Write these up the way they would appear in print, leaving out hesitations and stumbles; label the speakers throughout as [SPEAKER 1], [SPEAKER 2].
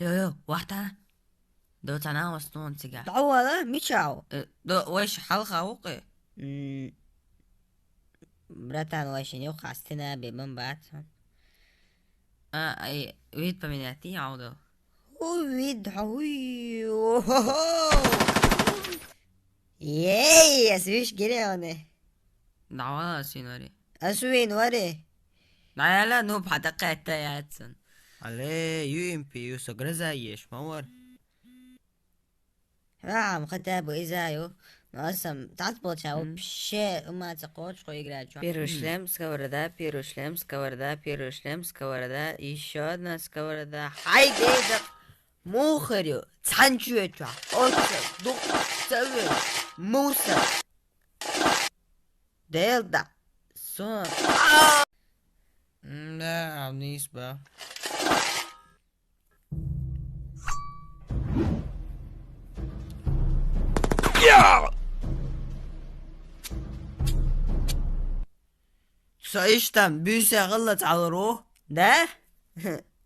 [SPEAKER 1] يو واحدة دو تناو استون تيجا
[SPEAKER 2] دعوة ميشاو
[SPEAKER 1] دو ويش حلقة وقي
[SPEAKER 2] براتان واشينيو خاستنا بمن باتون
[SPEAKER 1] اي ويد بميناتي عودو
[SPEAKER 2] ويد حوي ياي اسويش جريونه
[SPEAKER 1] دعوة سيناري
[SPEAKER 2] اسوين وري
[SPEAKER 1] لا لا نوب حدا قاعدة ياتسن
[SPEAKER 3] عليه يو ام بي يو سجرزا يش مور
[SPEAKER 2] راهم ختابو إزايو نقسم تعطبو تشاو بشي وما تقول شو يقراجو
[SPEAKER 1] بيروشلم سكوردا بيروشلم سكوردا بيروشلم سكوردا يشودنا سكوردا هاي جيدك موخريو تسانجويتوا اوتسا دوك سوي موسى ديلدا سون
[SPEAKER 3] لا بالنسبة
[SPEAKER 1] سايشتم بيسا غلط على روح
[SPEAKER 2] ده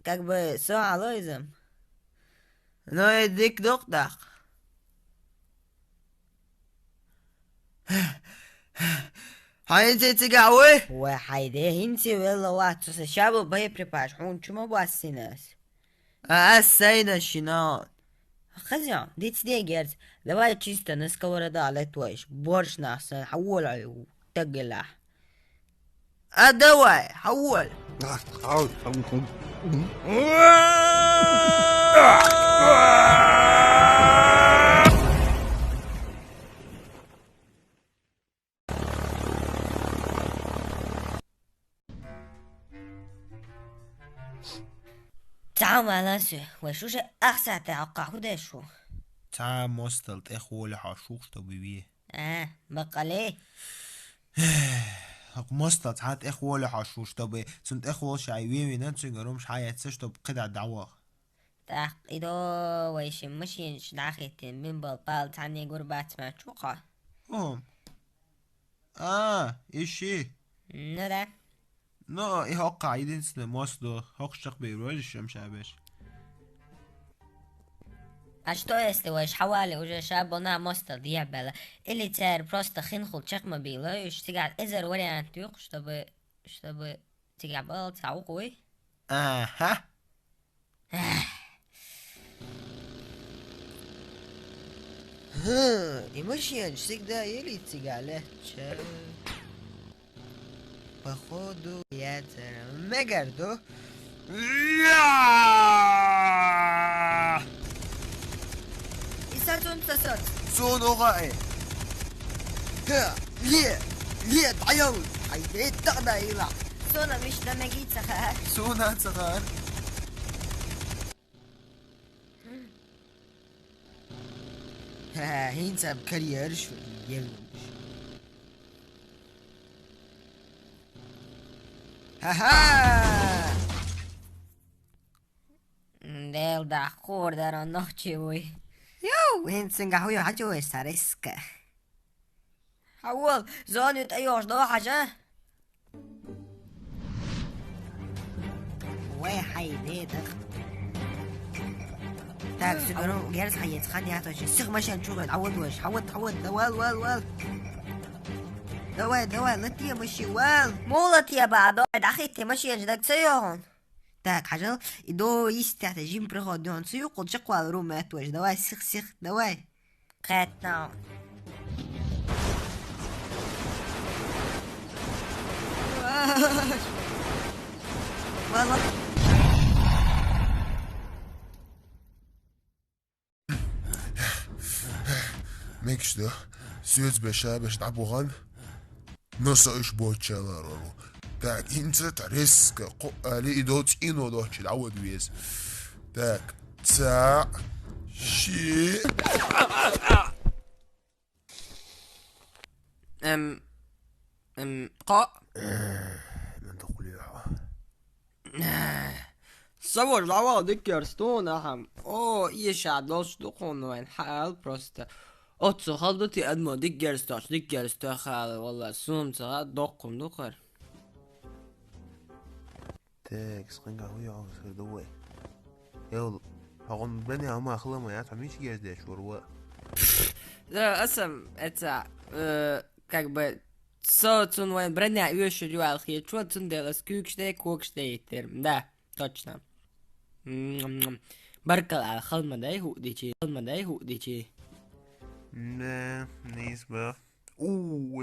[SPEAKER 2] как бы суалоизм
[SPEAKER 1] نو يديك دقدق هاي انت تقعوي
[SPEAKER 2] وحيده هنتي ولا واتو سشابو باي بريباش حون چما باسيناس
[SPEAKER 1] السيدة شنان
[SPEAKER 2] خزيان ديتس دي جيرز давай чисто на сковорода летуешь борщ нахсан حول تقلح
[SPEAKER 1] الدواء حول
[SPEAKER 2] تعال مالاسي وشوش أحسن توقع هدا شو
[SPEAKER 3] تا مستلت اخو لحاشوش تو بيبيه
[SPEAKER 2] بقى ليه
[SPEAKER 3] مستلت هات اخو لحاشوش تو بي سنت اخو شايوي نانسو غرومش حياتسش تو بقدع دعوة
[SPEAKER 2] تاق إدو ويش مشينش داخيتين من بالبال تاني قربات ما تشوقع
[SPEAKER 3] ايشي
[SPEAKER 2] ندا
[SPEAKER 3] نو ايه هقع يدنس لمصدو هقشق بيروجش مشابش
[SPEAKER 2] А что если уж حوالي уже شابونا مستل يعبلا или теперь просто хинхул чекмобила и штигат эзер вариант юк чтобы тебя был цаукуй
[SPEAKER 3] اها
[SPEAKER 1] دي مشيان всегда или تقاله походу я мегарду
[SPEAKER 2] إساتون تسات
[SPEAKER 1] سون غائي ليه تعيون حيدي تقدر يلا
[SPEAKER 2] سونا مش دمجيت سخار
[SPEAKER 1] سونا صغار هينسى بكرير شو يلمش ها
[SPEAKER 2] ديل دا خور دارا نوچي وي
[SPEAKER 1] يو هينسى قهوي حاجة ويستاريسك
[SPEAKER 2] حول زاني تأيوش دو حاجة
[SPEAKER 1] وي حيدي دخ تاك سيجارو جالس حيتخاني هاتوش سيغ ماشي نشوف تعود وش حود وال دواء لطية ماشي وال
[SPEAKER 2] مولت يا بعض أخيتي ماشي يجدك سيون
[SPEAKER 1] تاك حاجة إدو يستعت جيم برغودون سيو قد شقوا الرومات وش دواء سيغ دواء
[SPEAKER 2] قاتنا
[SPEAKER 1] والله
[SPEAKER 4] ميكش ده سيوز بشا باش نعبوغان نصا ايش بوتشالا رولو تاك انت تريسك قالي دوت انو دوتش العود ويز تاك تساع شي
[SPEAKER 1] قا
[SPEAKER 4] من تقوليها
[SPEAKER 1] صور لعوا ديكر ستون هم ايش عدلوش دقون وين حال بروستا اوتسو خلطتي ادمو ديكر ستو خال والله سوم تغاد دقون دقر
[SPEAKER 4] تاك سقنقا هوي عاوز دوي يلا
[SPEAKER 3] هون بني أما أخلما يا تعميش جاز ده شوروا
[SPEAKER 1] Да, это, как бы, соцун вайн броня еще рюал хитро цун делас кукште да, точно. Баркал халмадай худичи.
[SPEAKER 3] لا نسبة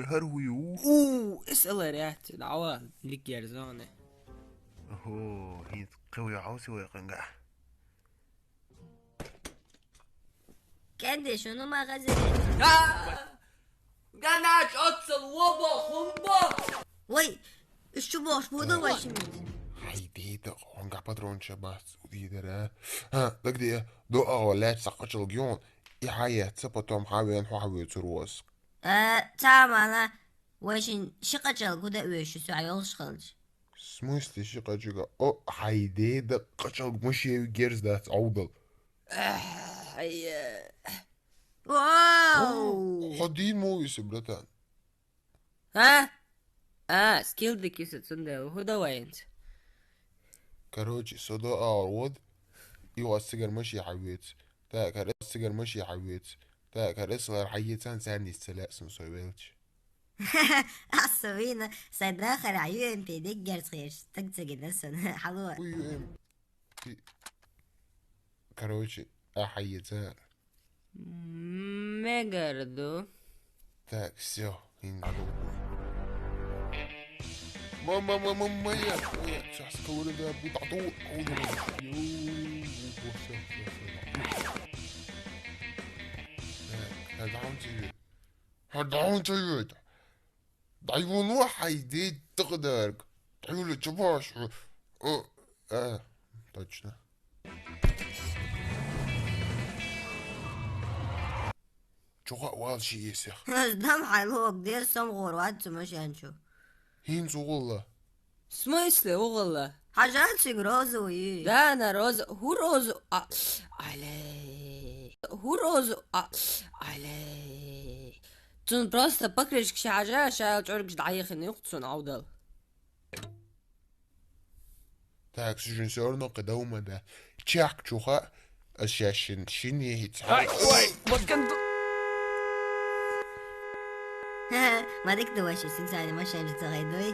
[SPEAKER 3] هرهو يو
[SPEAKER 1] اسأل ريحت العوا ليك يرزانه.
[SPEAKER 3] هو هي قوي عاوسي ويقنقع
[SPEAKER 2] كده شنو ما غزل
[SPEAKER 1] قناش اتصل وبا خنبا
[SPEAKER 2] وي شو باش بودا واشمت
[SPEAKER 4] هيدي دقونقع باترون شباس ودي درا ها دقدي دقا ولات سقش الجيون يحيى تسبتهم حاوين حاوي تروس
[SPEAKER 2] تعمل واشين شقجل كده ويش سعيال شخلج
[SPEAKER 4] سموستي شقا جيغا او هيدي دقشل مشي جيرز دات عوضل
[SPEAKER 2] واو
[SPEAKER 4] حدين مويس برتان
[SPEAKER 1] ها سكيل دي كيسة تندل هدا وينت
[SPEAKER 4] كروجي صدا عوض يو السجر مشي حويت تا كر السجر مشي حويت تا كر اسغر حيتان ساني السلاء سمسويلش
[SPEAKER 2] عصبينا سيداخل عيون بيدك جرسيش تقتقي نسن حلوة
[SPEAKER 4] ويو كروجي حيتان
[SPEAKER 1] ميجردو
[SPEAKER 4] Так, все, ماما يا сейчас كوردا بتعطو هذا عم تيجي دايون واحد تقدر تعمل تباش точно чуга вал шиесех
[SPEAKER 2] دم حلوة كدير سمغور وعد ماشي هنشوف
[SPEAKER 4] هين زغلا
[SPEAKER 1] В смысле, угола?
[SPEAKER 2] حاجات розовые
[SPEAKER 1] Да, она роза. Ху розу. Алей. Ху розу. Алей. تون просто بكرش شي حاجة شايل تعرق دعيخ إنه يقتصون عودل.
[SPEAKER 4] Так, сженсерно قدوما ده чак чуха أشاشن شيني هيتسحق
[SPEAKER 1] вот كنت.
[SPEAKER 2] ما ديك دواشي سنساني ما شايف تغيدوي